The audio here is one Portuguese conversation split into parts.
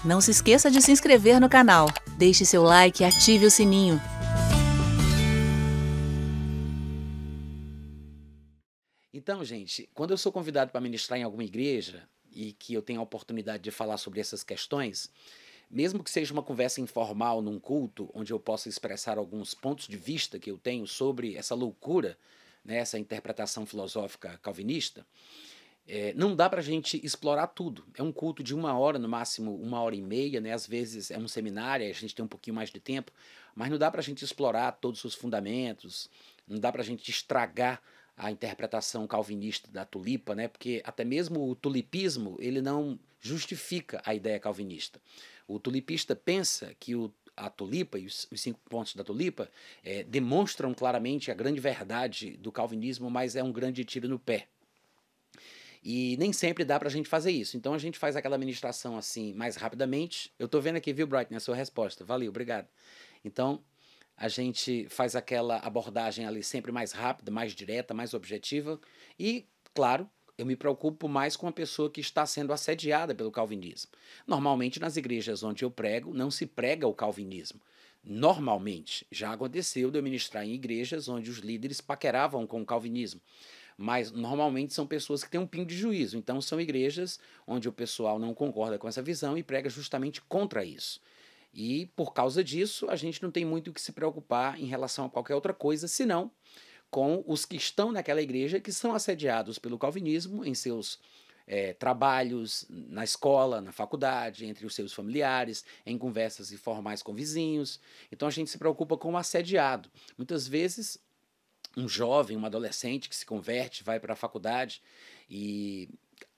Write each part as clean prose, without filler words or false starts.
Não se esqueça de se inscrever no canal, deixe seu like e ative o sininho. Então, gente, quando eu sou convidado para ministrar em alguma igreja e que eu tenho a oportunidade de falar sobre essas questões, mesmo que seja uma conversa informal num culto, onde eu possa expressar alguns pontos de vista que eu tenho sobre essa loucura, né, essa interpretação filosófica calvinista, não dá para a gente explorar tudo. É um culto de 1 hora, no máximo 1 hora e meia, né? Às vezes é um seminário, a gente tem um pouquinho mais de tempo, mas não dá para a gente explorar todos os fundamentos, não dá para a gente estragar a interpretação calvinista da tulipa, né? Porque até mesmo o tulipismo ele não justifica a ideia calvinista. O tulipista pensa que a tulipa e os 5 pontos da tulipa demonstram claramente a grande verdade do calvinismo, mas é um grande tiro no pé. E nem sempre dá pra gente fazer isso. Então a gente faz aquela ministração assim mais rapidamente. Eu tô vendo aqui, viu, Brighton, a sua resposta. Valeu, obrigado. Então a gente faz aquela abordagem ali sempre mais rápida, mais direta, mais objetiva. E, claro, eu me preocupo mais com a pessoa que está sendo assediada pelo calvinismo. Normalmente nas igrejas onde eu prego, não se prega o calvinismo. Normalmente, já aconteceu de eu ministrar em igrejas onde os líderes paqueravam com o calvinismo. Mas normalmente são pessoas que têm um pingo de juízo. Então são igrejas onde o pessoal não concorda com essa visão e prega justamente contra isso. E por causa disso, a gente não tem muito o que se preocupar em relação a qualquer outra coisa, senão com os que estão naquela igreja que são assediados pelo calvinismo em seus trabalhos, na escola, na faculdade, entre os seus familiares, em conversas informais com vizinhos. Então a gente se preocupa com o assediado. Muitas vezes um jovem, um adolescente que se converte, vai para a faculdade e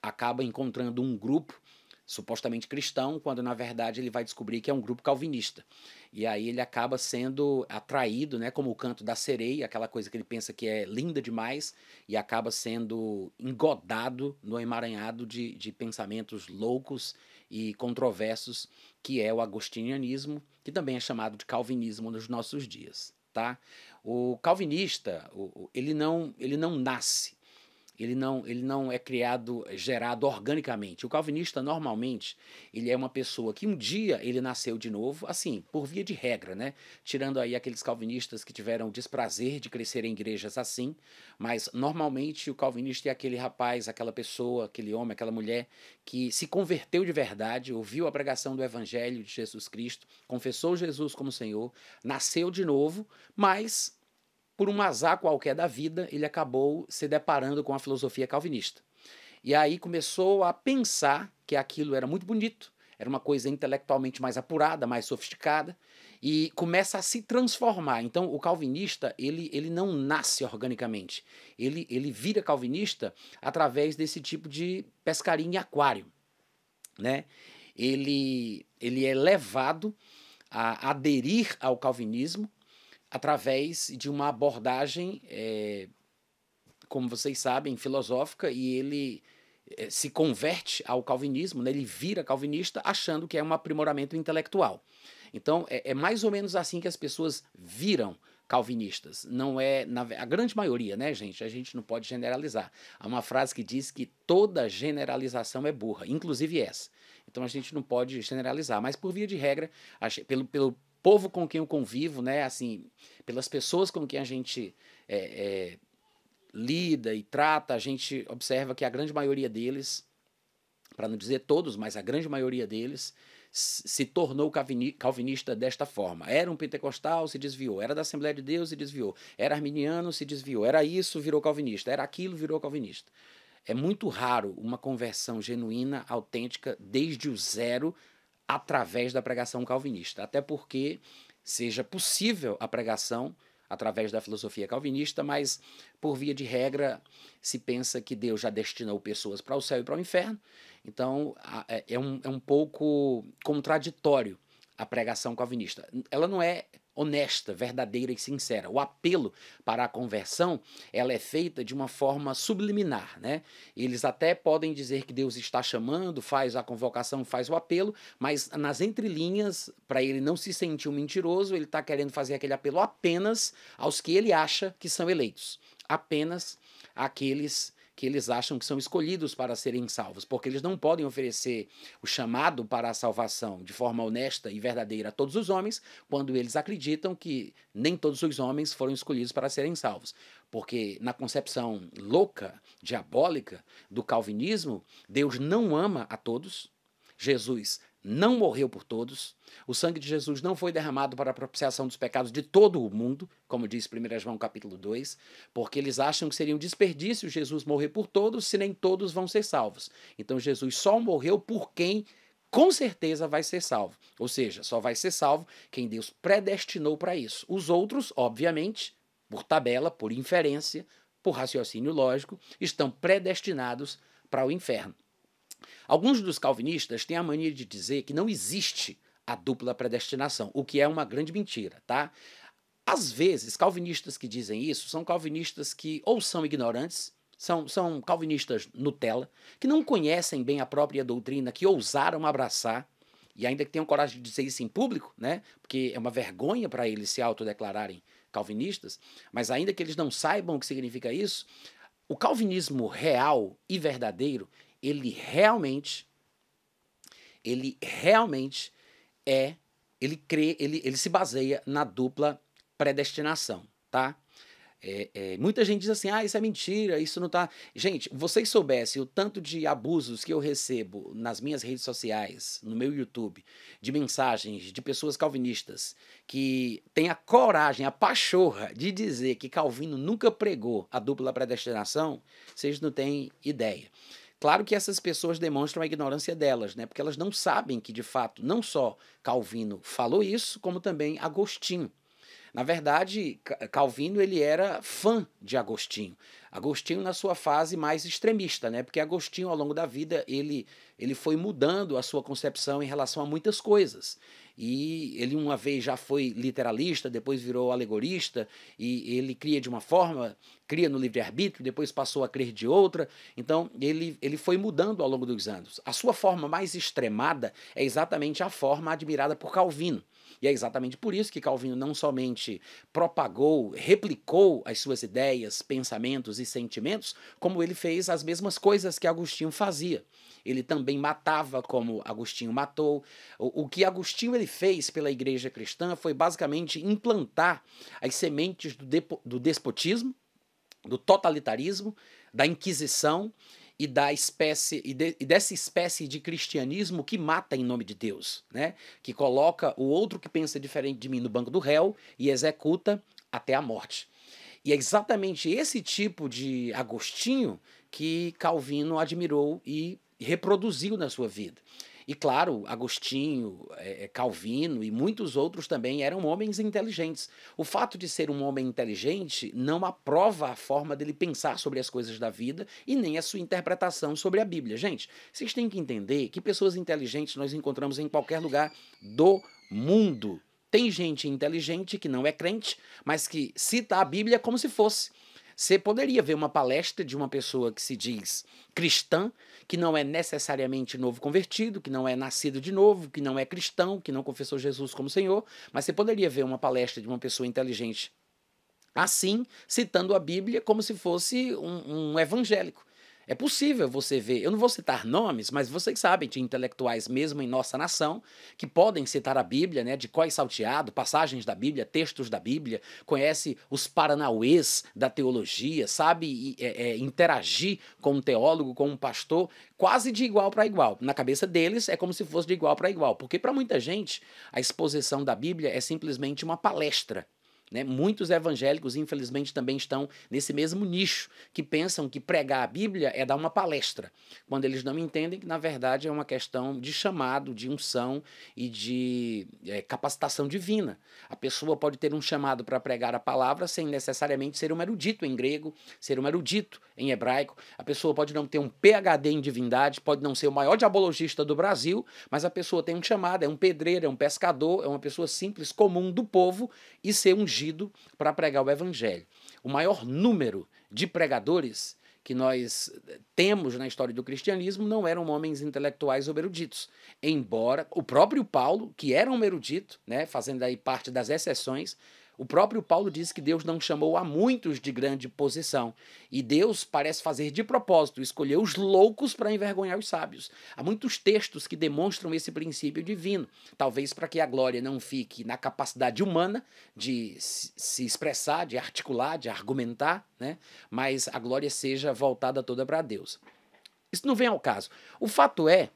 acaba encontrando um grupo supostamente cristão, quando na verdade ele vai descobrir que é um grupo calvinista. E aí ele acaba sendo atraído, né, como o canto da sereia, aquela coisa que ele pensa que é linda demais, e acaba sendo engodado no emaranhado de pensamentos loucos e controversos, que é o agostinianismo, que também é chamado de calvinismo nos nossos dias. Tá? O calvinista, ele não nasce, ele não é gerado organicamente. O calvinista, normalmente, ele é uma pessoa que um dia ele nasceu de novo, assim, por via de regra, né? Tirando aí aqueles calvinistas que tiveram o desprazer de crescer em igrejas assim, mas normalmente o calvinista é aquele rapaz, aquela pessoa, aquele homem, aquela mulher que se converteu de verdade, ouviu a pregação do evangelho de Jesus Cristo, confessou Jesus como Senhor, nasceu de novo, mas por um azar qualquer da vida, ele acabou se deparando com a filosofia calvinista. E aí começou a pensar que aquilo era muito bonito, era uma coisa intelectualmente mais apurada, mais sofisticada, e começa a se transformar. Então, o calvinista, ele não nasce organicamente. Ele vira calvinista através desse tipo de pescaria em aquário, né? Ele é levado a aderir ao calvinismo através de uma abordagem, como vocês sabem, filosófica, e ele se converte ao calvinismo, né? Ele vira calvinista achando que é um aprimoramento intelectual. Então, é mais ou menos assim que as pessoas viram calvinistas. Não é a grande maioria, né, gente? A gente não pode generalizar. Há uma frase que diz que toda generalização é burra, inclusive essa. Então a gente não pode generalizar, mas por via de regra, pelo povo com quem eu convivo, né, assim, pelas pessoas com quem a gente lida e trata, a gente observa que a grande maioria deles, para não dizer todos, mas a grande maioria deles, se tornou calvinista desta forma. Era um pentecostal, se desviou. Era da Assembleia de Deus, se desviou. Era arminiano, se desviou. Era isso, virou calvinista. Era aquilo, virou calvinista. É muito raro uma conversão genuína, autêntica, desde o zero, através da pregação calvinista. Até porque seja possível a pregação através da filosofia calvinista, mas, por via de regra, se pensa que Deus já destinou pessoas para o céu e para o inferno. Então, é um pouco contraditório a pregação calvinista. Ela não é honesta, verdadeira e sincera. O apelo para a conversão, ela é feita de uma forma subliminar, né? Eles até podem dizer que Deus está chamando, faz a convocação, faz o apelo, mas nas entrelinhas, para ele não se sentir um mentiroso, ele está querendo fazer aquele apelo apenas aos que ele acha que são eleitos. Apenas aqueles que eles acham que são escolhidos para serem salvos, porque eles não podem oferecer o chamado para a salvação de forma honesta e verdadeira a todos os homens, quando eles acreditam que nem todos os homens foram escolhidos para serem salvos. Porque na concepção louca, diabólica do calvinismo, Deus não ama a todos, Jesus não morreu por todos, o sangue de Jesus não foi derramado para a propiciação dos pecados de todo o mundo, como diz 1 João capítulo 2, porque eles acham que seria um desperdício Jesus morrer por todos, se nem todos vão ser salvos. Então Jesus só morreu por quem com certeza vai ser salvo. Ou seja, só vai ser salvo quem Deus predestinou para isso. Os outros, obviamente, por tabela, por inferência, por raciocínio lógico, estão predestinados para o inferno. Alguns dos calvinistas têm a mania de dizer que não existe a dupla predestinação, o que é uma grande mentira, tá? Às vezes, calvinistas que dizem isso são calvinistas que ou são ignorantes, são calvinistas Nutella, que não conhecem bem a própria doutrina, que ousaram abraçar, e ainda que tenham coragem de dizer isso em público, né? Porque é uma vergonha para eles se autodeclararem calvinistas, mas ainda que eles não saibam o que significa isso, o calvinismo real e verdadeiro, ele realmente ele se baseia na dupla predestinação, tá? Muita gente diz assim, isso é mentira, isso não tá... Gente, vocês soubessem o tanto de abusos que eu recebo nas minhas redes sociais, no meu YouTube, de mensagens de pessoas calvinistas que têm a coragem, a pachorra de dizer que Calvino nunca pregou a dupla predestinação, vocês não têm ideia. Claro que essas pessoas demonstram a ignorância delas, né? Porque elas não sabem que, de fato, não só Calvino falou isso, como também Agostinho. Na verdade, Calvino ele era fã de Agostinho. Agostinho na sua fase mais extremista, né? Porque Agostinho, ao longo da vida, ele foi mudando a sua concepção em relação a muitas coisas. E ele uma vez já foi literalista, depois virou alegorista, e ele cria de uma forma, cria no livre-arbítrio, depois passou a crer de outra. Então, ele foi mudando ao longo dos anos. A sua forma mais extremada é exatamente a forma admirada por Calvino. E é exatamente por isso que Calvino não somente propagou, replicou as suas ideias, pensamentos e sentimentos, como ele fez as mesmas coisas que Agostinho fazia. Ele também matava como Agostinho matou. O que Agostinho ele fez pela igreja cristã foi basicamente implantar as sementes do despotismo, do totalitarismo, da Inquisição e dessa espécie de cristianismo que mata em nome de Deus, né? Que coloca o outro que pensa diferente de mim no banco do réu e executa até a morte. E é exatamente esse tipo de Agostinho que Calvino admirou e reproduziu na sua vida. E claro, Agostinho, Calvino e muitos outros também eram homens inteligentes. O fato de ser um homem inteligente não aprova a forma dele pensar sobre as coisas da vida e nem a sua interpretação sobre a Bíblia. Gente, vocês têm que entender que pessoas inteligentes nós encontramos em qualquer lugar do mundo. Tem gente inteligente que não é crente, mas que cita a Bíblia como se fosse. Você poderia ver uma palestra de uma pessoa que se diz cristã, que não é necessariamente novo convertido, que não é nascido de novo, que não é cristão, que não confessou Jesus como Senhor, mas você poderia ver uma palestra de uma pessoa inteligente assim, citando a Bíblia como se fosse um evangélico. É possível você ver, eu não vou citar nomes, mas vocês sabem de intelectuais mesmo em nossa nação que podem citar a Bíblia, né, de có e salteado, passagens da Bíblia, textos da Bíblia, conhece os paranauês da teologia, sabe interagir com um teólogo, com um pastor, quase de igual para igual. Na cabeça deles é como se fosse de igual para igual, porque para muita gente a exposição da Bíblia é simplesmente uma palestra. Né? Muitos evangélicos, infelizmente, também estão nesse mesmo nicho, que pensam que pregar a Bíblia é dar uma palestra, quando eles não entendem que, na verdade, é uma questão de chamado, de unção e de capacitação divina. A pessoa pode ter um chamado para pregar a palavra sem necessariamente ser um erudito em grego, ser um erudito em hebraico. A pessoa pode não ter um PhD em divindade, pode não ser o maior diabologista do Brasil, mas a pessoa tem um chamado, é um pedreiro, é um pescador, é uma pessoa simples, comum do povo e ser ungido para pregar o evangelho. O maior número de pregadores que nós temos na história do cristianismo não eram homens intelectuais ou eruditos, embora o próprio Paulo, que era um erudito, né, fazendo aí parte das exceções, O próprio Paulo diz que Deus não chamou a muitos de grande posição. E Deus parece fazer de propósito, escolher os loucos para envergonhar os sábios. Há muitos textos que demonstram esse princípio divino. Talvez para que a glória não fique na capacidade humana de se expressar, de articular, de argumentar, né? Mas a glória seja voltada toda para Deus. Isso não vem ao caso. O fato é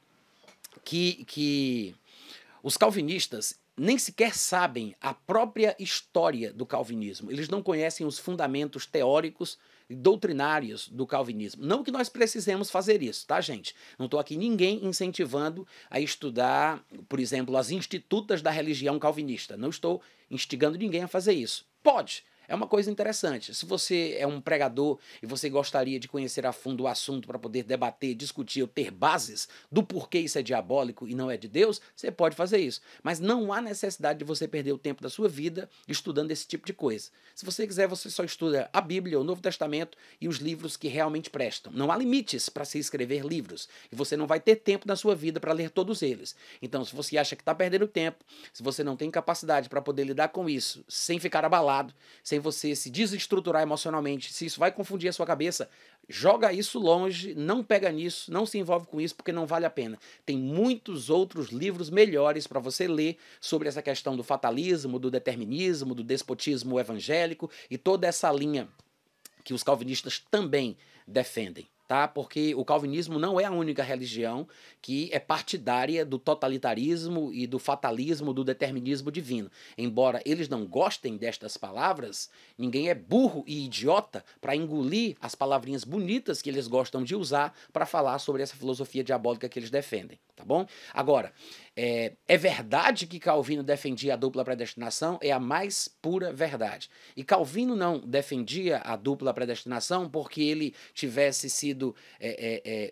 que os calvinistas nem sequer sabem a própria história do calvinismo. Eles não conhecem os fundamentos teóricos e doutrinários do calvinismo. Não que nós precisemos fazer isso, tá, gente? Não estou aqui ninguém incentivando a estudar, por exemplo, as institutas da religião calvinista. Não estou instigando ninguém a fazer isso. Pode. É uma coisa interessante. Se você é um pregador e você gostaria de conhecer a fundo o assunto para poder debater, discutir ou ter bases do porquê isso é diabólico e não é de Deus, você pode fazer isso. Mas não há necessidade de você perder o tempo da sua vida estudando esse tipo de coisa. Se você quiser, você só estuda a Bíblia, o Novo Testamento e os livros que realmente prestam. Não há limites para se escrever livros. E você não vai ter tempo na sua vida para ler todos eles. Então, se você acha que está perdendo tempo, se você não tem capacidade para poder lidar com isso sem ficar abalado, sem você se desestruturar emocionalmente, se isso vai confundir a sua cabeça, joga isso longe, não pega nisso, não se envolve com isso, porque não vale a pena. Tem muitos outros livros melhores para você ler sobre essa questão do fatalismo, do determinismo, do despotismo evangélico e toda essa linha que os calvinistas também defendem. Tá? Porque o calvinismo não é a única religião que é partidária do totalitarismo e do fatalismo, do determinismo divino. Embora eles não gostem destas palavras, ninguém é burro e idiota para engolir as palavrinhas bonitas que eles gostam de usar para falar sobre essa filosofia diabólica que eles defendem, tá bom? Agora, é verdade que Calvino defendia a dupla predestinação? É a mais pura verdade. E Calvino não defendia a dupla predestinação porque ele tivesse sido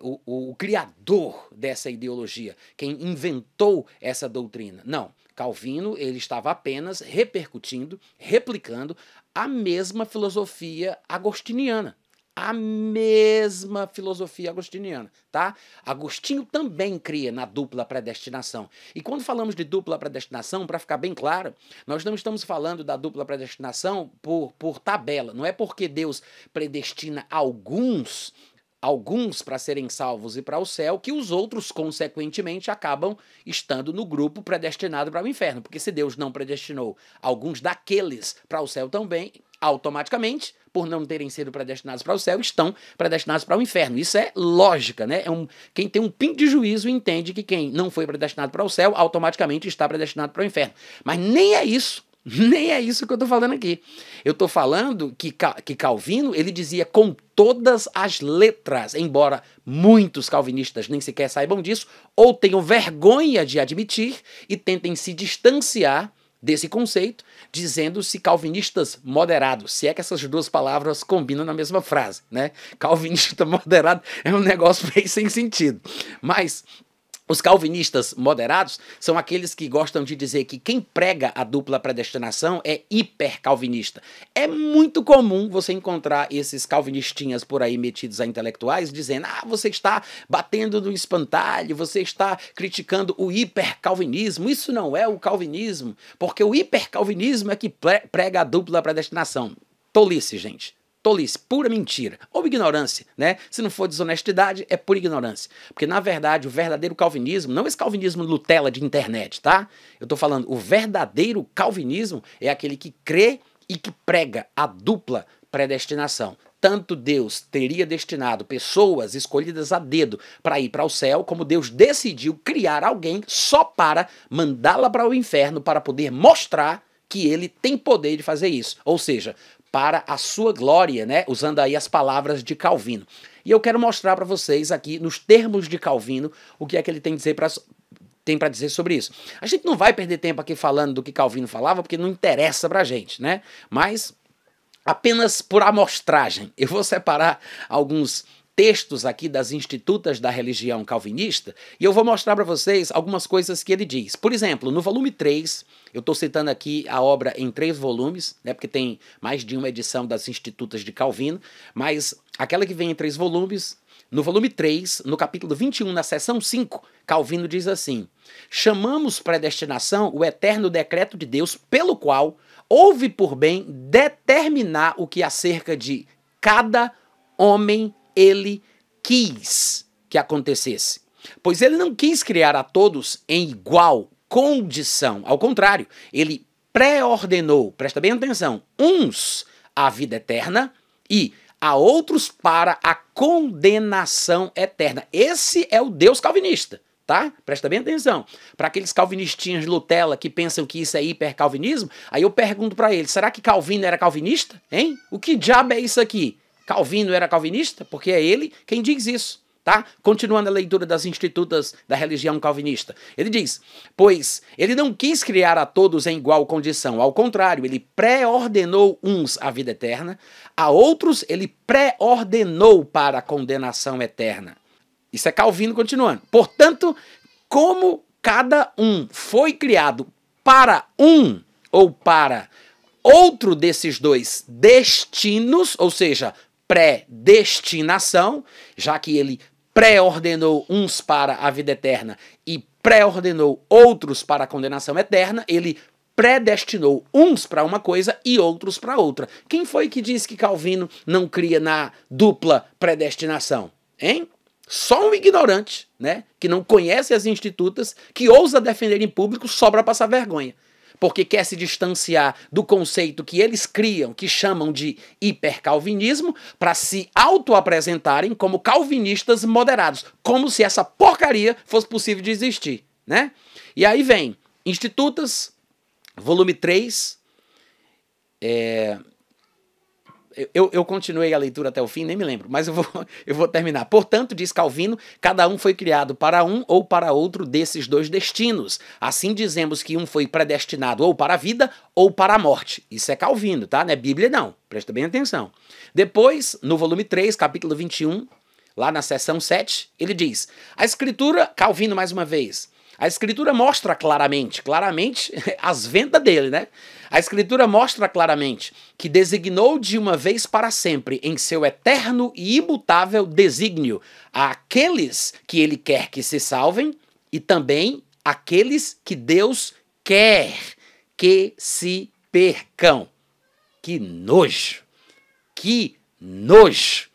o criador dessa ideologia, quem inventou essa doutrina. Não, Calvino ele estava apenas repercutindo, replicando a mesma filosofia agostiniana. A mesma filosofia agostiniana, tá? Agostinho também cria na dupla predestinação. E quando falamos de dupla predestinação, para ficar bem claro, nós não estamos falando da dupla predestinação por tabela. Não é porque Deus predestina alguns para serem salvos e para o céu, que os outros, consequentemente, acabam estando no grupo predestinado para o inferno. Porque se Deus não predestinou alguns daqueles para o céu também, automaticamente, por não terem sido predestinados para o céu, estão predestinados para o inferno. Isso é lógica, né? Quem tem um pingo de juízo entende que quem não foi predestinado para o céu, automaticamente está predestinado para o inferno. Mas nem é isso. Nem é isso que eu estou falando aqui. Eu estou falando que Calvino ele dizia com todas as letras, embora muitos calvinistas nem sequer saibam disso, ou tenham vergonha de admitir e tentem se distanciar desse conceito, dizendo-se calvinistas moderados, se é que essas duas palavras combinam na mesma frase, né? Calvinista moderado é um negócio meio sem sentido. Mas os calvinistas moderados são aqueles que gostam de dizer que quem prega a dupla predestinação é hipercalvinista. É muito comum você encontrar esses calvinistinhas por aí metidos a intelectuais dizendo: você está batendo no espantalho, você está criticando o hipercalvinismo. Isso não é o calvinismo, porque o hipercalvinismo é que prega a dupla predestinação. Tolice, gente. Tolice, pura mentira, ou ignorância, né? Se não for desonestidade, é pura ignorância. Porque, na verdade, o verdadeiro calvinismo, não esse calvinismo Nutella de internet, tá? Eu tô falando, o verdadeiro calvinismo é aquele que crê e que prega a dupla predestinação. Tanto Deus teria destinado pessoas escolhidas a dedo para ir para o céu, como Deus decidiu criar alguém só para mandá-la para o inferno, para poder mostrar que ele tem poder de fazer isso. Ou seja, para a sua glória, né? Usando aí as palavras de Calvino. E eu quero mostrar para vocês aqui, nos termos de Calvino, o que é que ele tem para dizer sobre isso. A gente não vai perder tempo aqui falando do que Calvino falava, porque não interessa pra gente, né? Mas, apenas por amostragem, eu vou separar alguns textos aqui das institutas da religião calvinista e eu vou mostrar para vocês algumas coisas que ele diz. Por exemplo, no volume 3, eu estou citando aqui a obra em 3 volumes, né, porque tem mais de uma edição das institutas de Calvino, mas aquela que vem em 3 volumes, no volume 3, no capítulo 21, na seção 5, Calvino diz assim: chamamos predestinação o eterno decreto de Deus pelo qual houve por bem determinar o que acerca de cada homem ele quis que acontecesse. Pois ele não quis criar a todos em igual condição. Ao contrário, ele pré-ordenou, presta bem atenção, uns à vida eterna e a outros para a condenação eterna. Esse é o Deus calvinista, tá? Presta bem atenção. Para aqueles calvinistinhos de Lutela que pensam que isso é hipercalvinismo, aí eu pergunto para eles, será que Calvino era calvinista? Hein? O que diabo é isso aqui? Calvino era calvinista? Porque é ele quem diz isso. Tá? Continuando a leitura das institutas da religião calvinista. Ele diz, pois ele não quis criar a todos em igual condição. Ao contrário, ele pré-ordenou uns à vida eterna, a outros ele pré-ordenou para a condenação eterna. Isso é Calvino continuando. Portanto, como cada um foi criado para um ou para outro desses dois destinos, ou seja, predestinação, já que ele pré-ordenou uns para a vida eterna e pré-ordenou outros para a condenação eterna, ele predestinou uns para uma coisa e outros para outra. Quem foi que disse que Calvino não cria na dupla predestinação? Hein? Só um ignorante, né, que não conhece as institutas, que ousa defender em público só para passar vergonha. Porque quer se distanciar do conceito que eles criam, que chamam de hipercalvinismo, para se auto-apresentarem como calvinistas moderados, como se essa porcaria fosse possível de existir, né? E aí vem Institutas, volume 3, Eu continuei a leitura até o fim, nem me lembro, mas eu vou terminar. Portanto, diz Calvino, cada um foi criado para um ou para outro desses dois destinos. Assim dizemos que um foi predestinado ou para a vida ou para a morte. Isso é Calvino, tá? Não é Bíblia não, presta bem atenção. Depois, no volume 3, capítulo 21, lá na seção 7, ele diz, a Escritura, Calvino mais uma vez, a Escritura mostra claramente as vendas dele, né? A Escritura mostra claramente que designou de uma vez para sempre em seu eterno e imutável desígnio aqueles que ele quer que se salvem e também aqueles que Deus quer que se percam. Que nojo! Que nojo!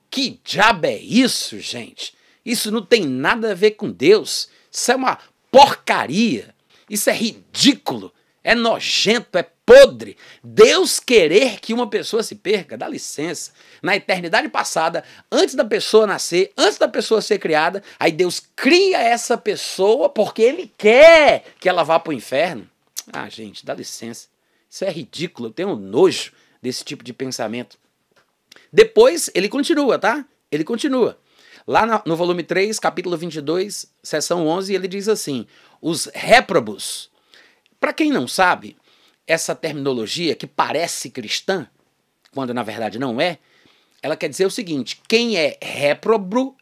Que diabo é isso, gente? Isso não tem nada a ver com Deus. Isso é uma porcaria. Isso é ridículo. É nojento, é podre. Deus querer que uma pessoa se perca, dá licença. Na eternidade passada, antes da pessoa nascer, antes da pessoa ser criada, aí Deus cria essa pessoa porque Ele quer que ela vá para o inferno. Ah, gente, dá licença. Isso é ridículo. Eu tenho nojo desse tipo de pensamento. Depois, ele continua, tá? Ele continua. Lá no volume 3, capítulo 22, seção 11, ele diz assim, os réprobos. Para quem não sabe, essa terminologia que parece cristã, quando na verdade não é, ela quer dizer o seguinte, quem é réprobo,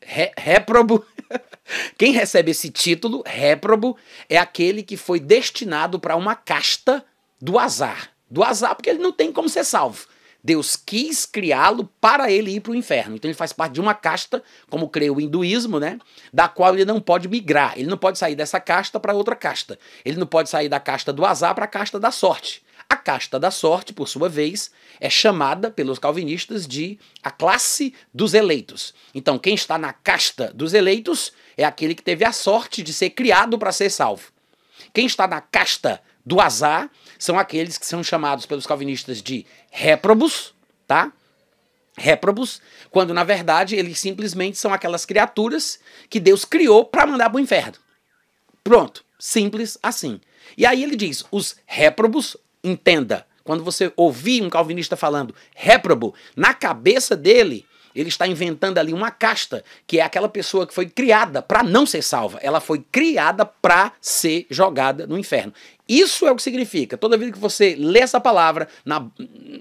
quem recebe esse título, réprobo, é aquele que foi destinado para uma casta do azar. Do azar porque ele não tem como ser salvo. Deus quis criá-lo para ele ir para o inferno. Então ele faz parte de uma casta, como crê o hinduísmo, né? Da qual ele não pode migrar. Ele não pode sair dessa casta para outra casta. Ele não pode sair da casta do azar para a casta da sorte. A casta da sorte, por sua vez, é chamada pelos calvinistas de a classe dos eleitos. Então quem está na casta dos eleitos é aquele que teve a sorte de ser criado para ser salvo. Quem está na casta do azar são aqueles que são chamados pelos calvinistas de réprobos, tá? Réprobos, quando na verdade eles simplesmente são aquelas criaturas que Deus criou para mandar para o inferno. Pronto, simples assim. E aí ele diz, os réprobos, entenda, quando você ouvir um calvinista falando réprobo, na cabeça dele, ele está inventando ali uma casta, que é aquela pessoa que foi criada para não ser salva. Ela foi criada para ser jogada no inferno. Isso é o que significa. Toda vez que você lê essa palavra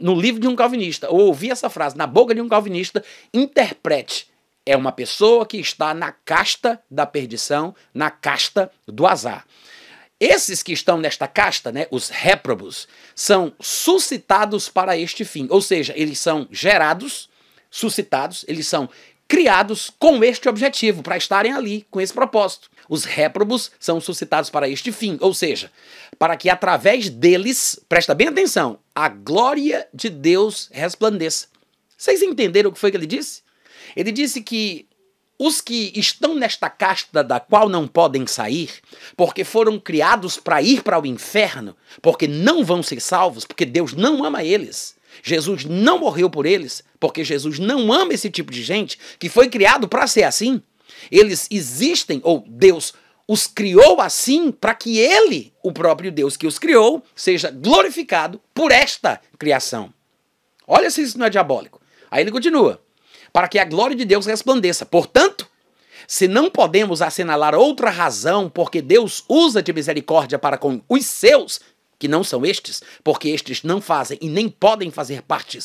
no livro de um calvinista, ou ouvir essa frase na boca de um calvinista, interprete. É uma pessoa que está na casta da perdição, na casta do azar. Esses que estão nesta casta, né, os réprobos, são suscitados para este fim. Ou seja, eles são gerados, suscitados, eles são criados com este objetivo, para estarem ali com esse propósito. Os réprobos são suscitados para este fim, ou seja, para que através deles, presta bem atenção, a glória de Deus resplandeça. Vocês entenderam o que foi que ele disse? Ele disse que os que estão nesta casta da qual não podem sair, porque foram criados para ir para o inferno, porque não vão ser salvos, porque Deus não ama eles. Jesus não morreu por eles, porque Jesus não ama esse tipo de gente que foi criado para ser assim. Eles existem, ou Deus os criou assim para que ele, o próprio Deus que os criou, seja glorificado por esta criação. Olha se isso não é diabólico. Aí ele continua. Para que a glória de Deus resplandeça. Portanto, se não podemos assinalar outra razão porque Deus usa de misericórdia para com os seus, que não são estes, porque estes não fazem e nem podem fazer parte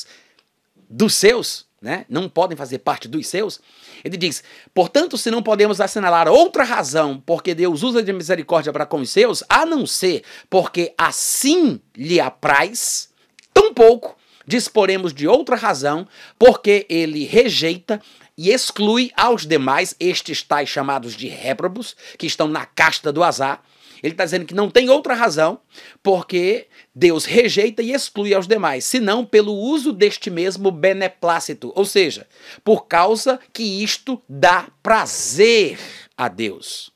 dos seus, né? Não podem fazer parte dos seus. Ele diz, portanto, se não podemos assinalar outra razão porque Deus usa de misericórdia para com os seus, a não ser porque assim lhe apraz, tampouco disporemos de outra razão porque ele rejeita e exclui aos demais, estes tais chamados de réprobos, que estão na casta do azar. Ele está dizendo que não tem outra razão porque Deus rejeita e exclui aos demais, senão pelo uso deste mesmo beneplácito, ou seja, por causa que isto dá prazer a Deus.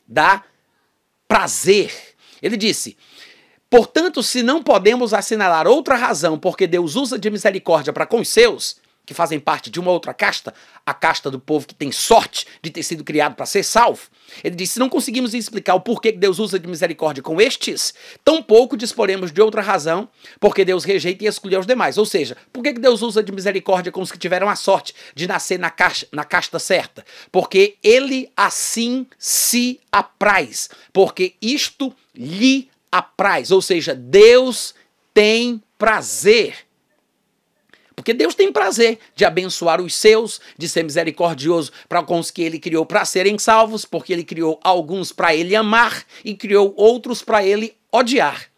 Dá prazer. Ele disse, portanto, se não podemos assinalar outra razão porque Deus usa de misericórdia para com os seus, que fazem parte de uma outra casta, a casta do povo que tem sorte de ter sido criado para ser salvo. Ele diz, se não conseguimos explicar o porquê que Deus usa de misericórdia com estes, tampouco disporemos de outra razão, porque Deus rejeita e exclui os demais. Ou seja, por que Deus usa de misericórdia com os que tiveram a sorte de nascer na casta certa? Porque ele assim se apraz, porque isto lhe apraz, ou seja, Deus tem prazer. Porque Deus tem prazer de abençoar os seus, de ser misericordioso para com os que ele criou para serem salvos, porque ele criou alguns para ele amar e criou outros para ele odiar.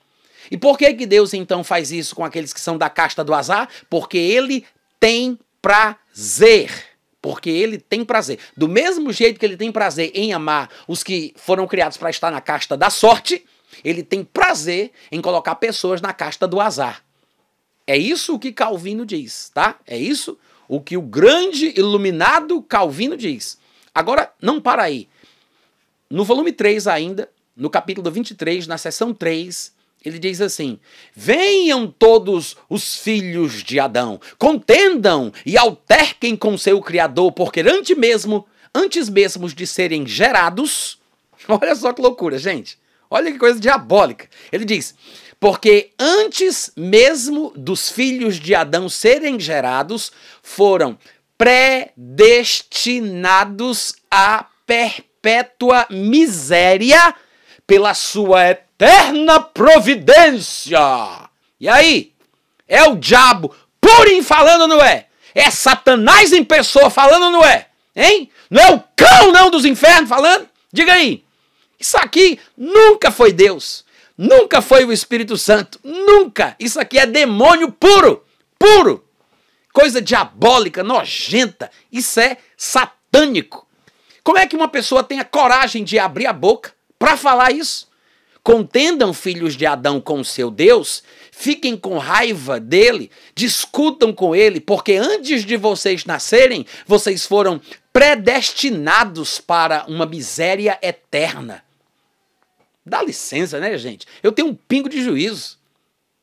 E por que Deus então faz isso com aqueles que são da casta do azar? Porque ele tem prazer. Porque ele tem prazer. Do mesmo jeito que ele tem prazer em amar os que foram criados para estar na casta da sorte, ele tem prazer em colocar pessoas na casta do azar. É isso o que Calvino diz, tá? É isso o que o grande iluminado Calvino diz. Agora, não para aí. No volume 3 ainda, no capítulo 23, na seção 3, ele diz assim, venham todos os filhos de Adão, contendam e alterquem com seu Criador, porque antes mesmo de serem gerados, olha só que loucura, gente. Olha que coisa diabólica. Ele diz, porque antes mesmo dos filhos de Adão serem gerados, foram predestinados à perpétua miséria pela sua eterna providência. E aí? É o diabo purinho falando, não é? É Satanás em pessoa falando, não é? Hein? Não é o cão, não, dos infernos falando? Diga aí. Isso aqui nunca foi Deus. Nunca foi o Espírito Santo. Nunca. Isso aqui é demônio puro. Puro. Coisa diabólica, nojenta. Isso é satânico. Como é que uma pessoa tem a coragem de abrir a boca para falar isso? Contendam, filhos de Adão, com o seu Deus, fiquem com raiva dele, discutam com ele, porque antes de vocês nascerem, vocês foram predestinados para uma miséria eterna. Dá licença, né, gente? Eu tenho um pingo de juízo.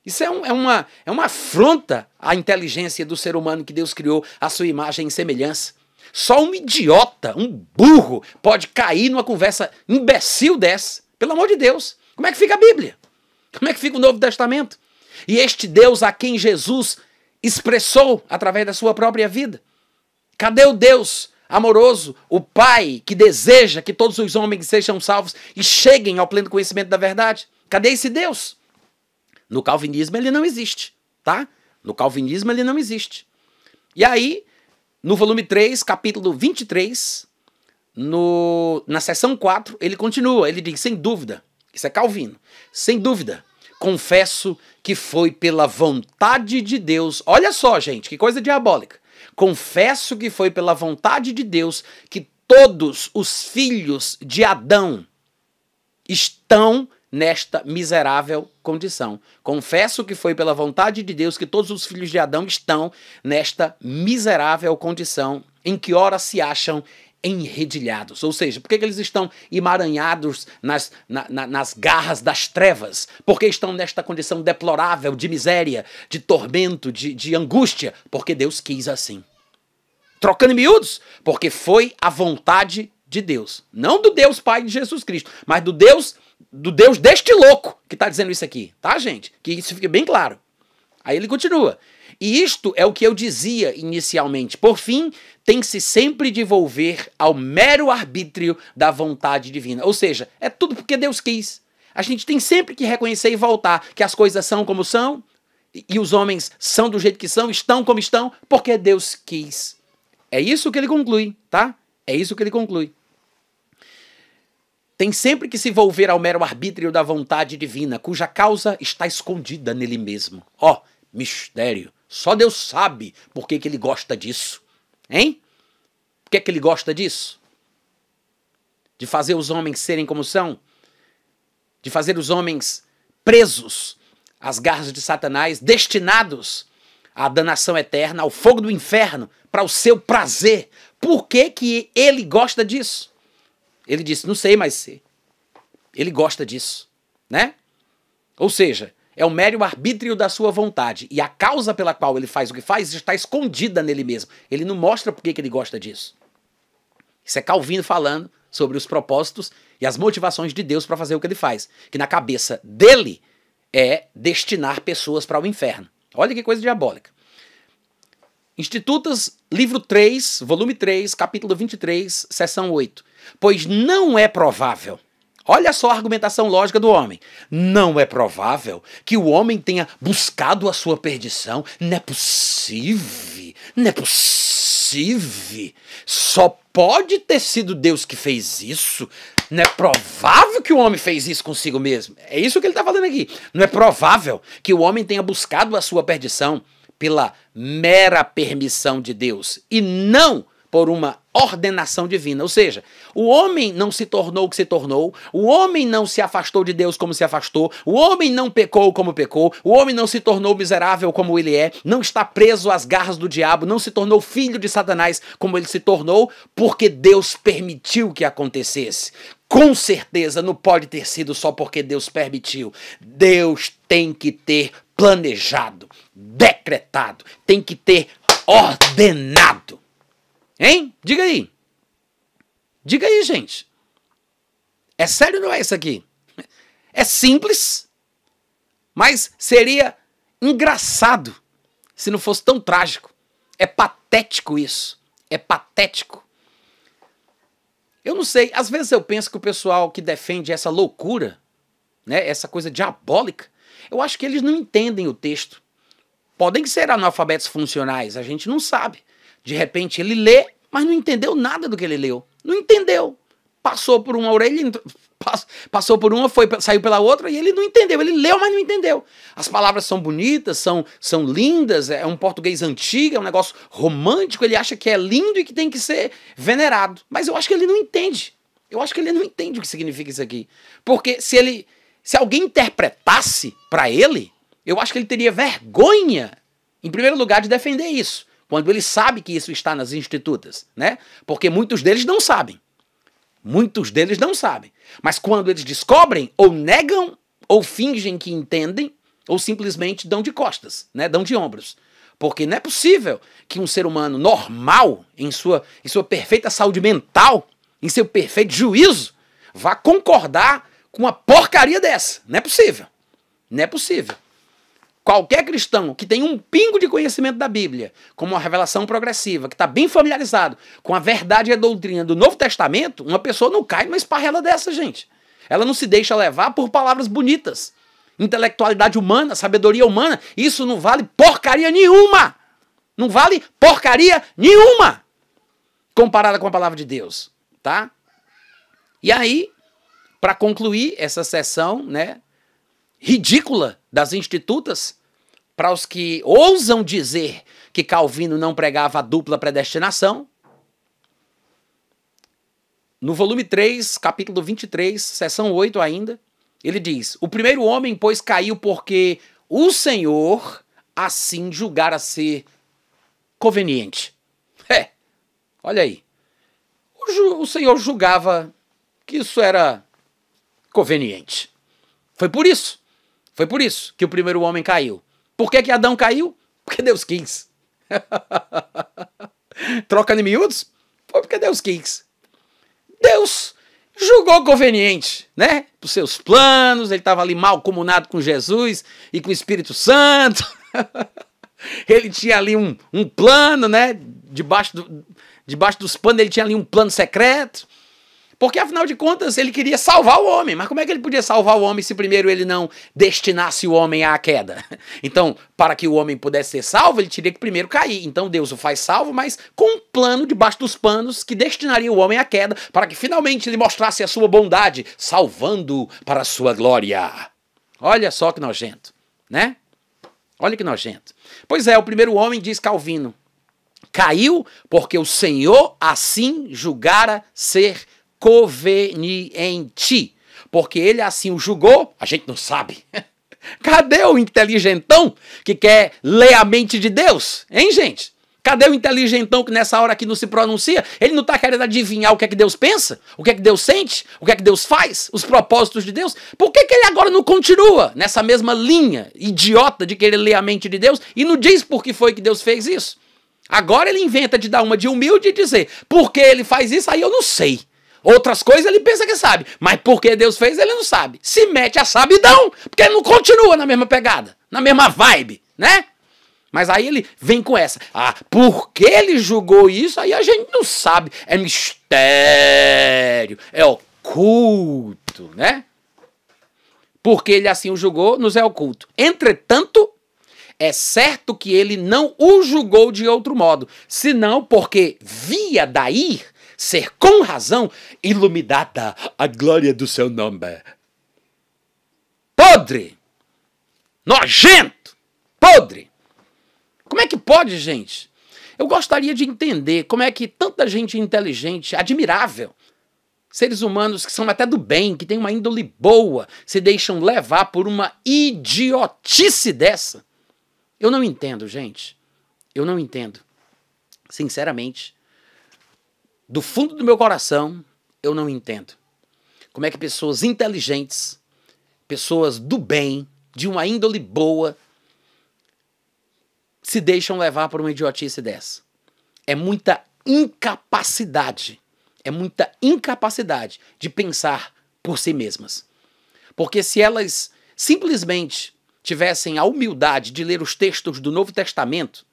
Isso é uma afronta à inteligência do ser humano que Deus criou à sua imagem e semelhança. Só um idiota, um burro, pode cair numa conversa imbecil dessa. Pelo amor de Deus. Como é que fica a Bíblia? Como é que fica o Novo Testamento? E este Deus a quem Jesus expressou através da sua própria vida? Cadê o Deus amoroso, o Pai que deseja que todos os homens sejam salvos e cheguem ao pleno conhecimento da verdade? Cadê esse Deus? No calvinismo ele não existe, tá? No calvinismo ele não existe. E aí, no volume 3, capítulo 23, na seção 4, ele continua, ele diz, sem dúvida, isso é Calvino, sem dúvida, confesso que foi pela vontade de Deus, olha só, gente, que coisa diabólica, confesso que foi pela vontade de Deus que todos os filhos de Adão estão nesta miserável condição. Confesso que foi pela vontade de Deus que todos os filhos de Adão estão nesta miserável condição em que ora se acham enredilhados. Ou seja, por que eles estão emaranhados nas garras das trevas? Porque estão nesta condição deplorável de miséria, de tormento, de angústia? Porque Deus quis assim. Trocando em miúdos, porque foi a vontade de Deus. Não do Deus Pai de Jesus Cristo, mas do Deus deste louco que está dizendo isso aqui, tá, gente? Que isso fique bem claro. Aí ele continua. E isto é o que eu dizia inicialmente. Por fim, tem-se sempre de volver ao mero arbítrio da vontade divina. Ou seja, é tudo porque Deus quis. A gente tem sempre que reconhecer e voltar que as coisas são como são, e os homens são do jeito que são, estão como estão, porque Deus quis. É isso que ele conclui, tá? É isso que ele conclui. Tem sempre que se volver ao mero arbítrio da vontade divina, cuja causa está escondida nele mesmo. Ó, mistério. Só Deus sabe por que ele gosta disso. Hein? Por que ele gosta disso? De fazer os homens serem como são? De fazer os homens presos às garras de Satanás, destinados à danação eterna, ao fogo do inferno, para o seu prazer. Por que ele gosta disso? Ele disse, não sei, mas ele gosta disso, né? Ou seja, é o mero arbítrio da sua vontade. E a causa pela qual ele faz o que faz está escondida nele mesmo. Ele não mostra por que ele gosta disso. Isso é Calvino falando sobre os propósitos e as motivações de Deus para fazer o que ele faz. Que na cabeça dele é destinar pessoas para o inferno. Olha que coisa diabólica. Institutas, livro 3, volume 3, capítulo 23, seção 8. Pois não é provável, olha só a argumentação lógica do homem, não é provável que o homem tenha buscado a sua perdição. Não é possível, não é possível. Só pode ter sido Deus que fez isso. Não é provável que o homem fez isso consigo mesmo. É isso que ele está falando aqui. Não é provável que o homem tenha buscado a sua perdição pela mera permissão de Deus e não por uma ordenação divina. Ou seja, o homem não se tornou o que se tornou, o homem não se afastou de Deus como se afastou, o homem não pecou como pecou, o homem não se tornou miserável como ele é, não está preso às garras do diabo, não se tornou filho de Satanás como ele se tornou, porque Deus permitiu que acontecesse. Com certeza não pode ter sido só porque Deus permitiu. Deus tem que ter planejado, decretado, tem que ter ordenado. Hein? Diga aí. Diga aí, gente. É sério ou não é isso aqui? É simples, mas seria engraçado se não fosse tão trágico. É patético isso. É patético. Eu não sei, às vezes eu penso que o pessoal que defende essa loucura, né, essa coisa diabólica, eu acho que eles não entendem o texto. Podem ser analfabetos funcionais, a gente não sabe. De repente ele lê, mas não entendeu nada do que ele leu. Não entendeu. Passou por uma orelha, passou por uma, saiu pela outra e ele não entendeu. Ele leu, mas não entendeu. As palavras são bonitas, são lindas, é um português antigo, é um negócio romântico, ele acha que é lindo e que tem que ser venerado. Mas eu acho que ele não entende. Eu acho que ele não entende o que significa isso aqui. Porque se alguém interpretasse para ele, eu acho que ele teria vergonha, em primeiro lugar, de defender isso. Quando ele sabe que isso está nas institutas, né? Porque muitos deles não sabem. Muitos deles não sabem. Mas quando eles descobrem, ou negam, ou fingem que entendem, ou simplesmente dão de costas, né? Dão de ombros. Porque não é possível que um ser humano normal, em sua perfeita saúde mental, em seu perfeito juízo, vá concordar com uma porcaria dessa. Não é possível. Não é possível. Qualquer cristão que tem um pingo de conhecimento da Bíblia, como uma revelação progressiva, que está bem familiarizado com a verdade e a doutrina do Novo Testamento, uma pessoa não cai numa esparrela dessa, gente. Ela não se deixa levar por palavras bonitas. Intelectualidade humana, sabedoria humana, isso não vale porcaria nenhuma. Não vale porcaria nenhuma comparada com a palavra de Deus, tá? E aí, para concluir essa sessão, né, ridícula das institutas, para os que ousam dizer que Calvino não pregava a dupla predestinação, no volume 3, capítulo 23, seção 8 ainda, ele diz: o primeiro homem, pois, caiu porque o Senhor assim julgara ser conveniente. Olha aí. O Senhor julgava que isso era conveniente. Foi por isso que o primeiro homem caiu. Por que Adão caiu? Porque Deus quis. Troca de miúdos? Foi porque Deus quis. Deus julgou conveniente, né? Para os seus planos, ele estava ali mal comunado com Jesus e com o Espírito Santo. Ele tinha ali um plano, né? Debaixo dos panos ele tinha ali um plano secreto. Porque, afinal de contas, ele queria salvar o homem. Mas como é que ele podia salvar o homem se primeiro ele não destinasse o homem à queda? Então, para que o homem pudesse ser salvo, ele teria que primeiro cair. Então, Deus o faz salvo, mas com um plano debaixo dos panos que destinaria o homem à queda, para que finalmente ele mostrasse a sua bondade, salvando para a sua glória. Olha só que nojento, né? Olha que nojento. Pois é, o primeiro homem, diz Calvino, caiu porque o Senhor assim julgara ser conveniente. Porque ele assim o julgou, a gente não sabe. Cadê o inteligentão que quer ler a mente de Deus? Hein, gente? Cadê o inteligentão que nessa hora aqui não se pronuncia? Ele não está querendo adivinhar o que é que Deus pensa? O que é que Deus sente? O que é que Deus faz? Os propósitos de Deus? Por que ele agora não continua nessa mesma linha idiota de querer ler a mente de Deus e não diz por que foi que Deus fez isso? Agora ele inventa de dar uma de humilde e dizer, por que ele faz isso? Aí eu não sei. Outras coisas ele pensa que sabe, mas por que Deus fez ele não sabe. Se mete a sabidão, porque ele não continua na mesma pegada, na mesma vibe, né? Mas aí ele vem com essa. Por que ele julgou isso? Aí a gente não sabe. É mistério, é oculto, né? Porque ele assim o julgou, nos é oculto. Entretanto, é certo que ele não o julgou de outro modo, senão porque via daí ser com razão iluminada a glória do seu nome. Podre! Nojento! Podre! Como é que pode, gente? Eu gostaria de entender como é que tanta gente inteligente, admirável, seres humanos que são até do bem, que têm uma índole boa, se deixam levar por uma idiotice dessa. Eu não entendo, gente. Eu não entendo. Sinceramente, do fundo do meu coração, eu não entendo. Como é que pessoas inteligentes, pessoas do bem, de uma índole boa, se deixam levar por uma idiotice dessa. É muita incapacidade de pensar por si mesmas. Porque se elas simplesmente tivessem a humildade de ler os textos do Novo Testamento,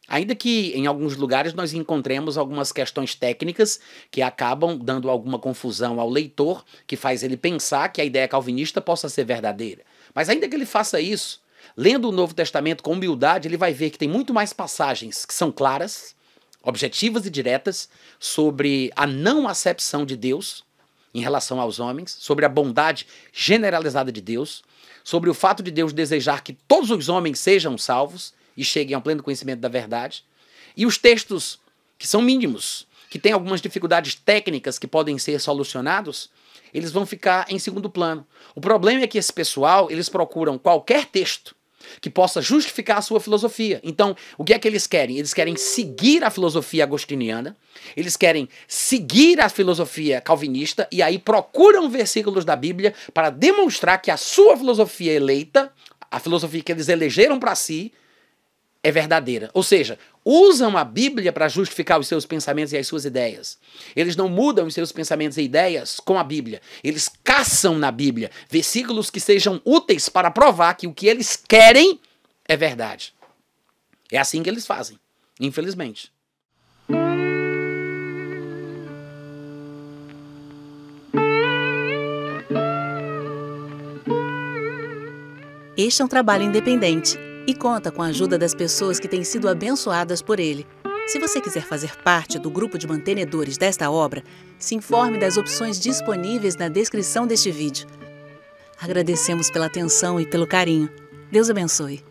ainda que em alguns lugares nós encontremos algumas questões técnicas que acabam dando alguma confusão ao leitor, que faz ele pensar que a ideia calvinista possa ser verdadeira. Mas ainda que ele faça isso, lendo o Novo Testamento com humildade, ele vai ver que tem muito mais passagens que são claras, objetivas e diretas, sobre a não acepção de Deus em relação aos homens, sobre a bondade generalizada de Deus, sobre o fato de Deus desejar que todos os homens sejam salvos e cheguem ao pleno conhecimento da verdade. E os textos que são mínimos, que têm algumas dificuldades técnicas que podem ser solucionados, eles vão ficar em segundo plano. O problema é que esse pessoal, eles procuram qualquer texto que possa justificar a sua filosofia. Então, o que é que eles querem? Eles querem seguir a filosofia agostiniana, eles querem seguir a filosofia calvinista, e aí procuram versículos da Bíblia para demonstrar que a sua filosofia eleita, a filosofia que eles elegeram para si, é verdadeira. Ou seja, usam a Bíblia para justificar os seus pensamentos e as suas ideias. Eles não mudam os seus pensamentos e ideias com a Bíblia. Eles caçam na Bíblia versículos que sejam úteis para provar que o que eles querem é verdade. É assim que eles fazem, infelizmente. Este é um trabalho independente e conta com a ajuda das pessoas que têm sido abençoadas por ele. Se você quiser fazer parte do grupo de mantenedores desta obra, se informe das opções disponíveis na descrição deste vídeo. Agradecemos pela atenção e pelo carinho. Deus abençoe.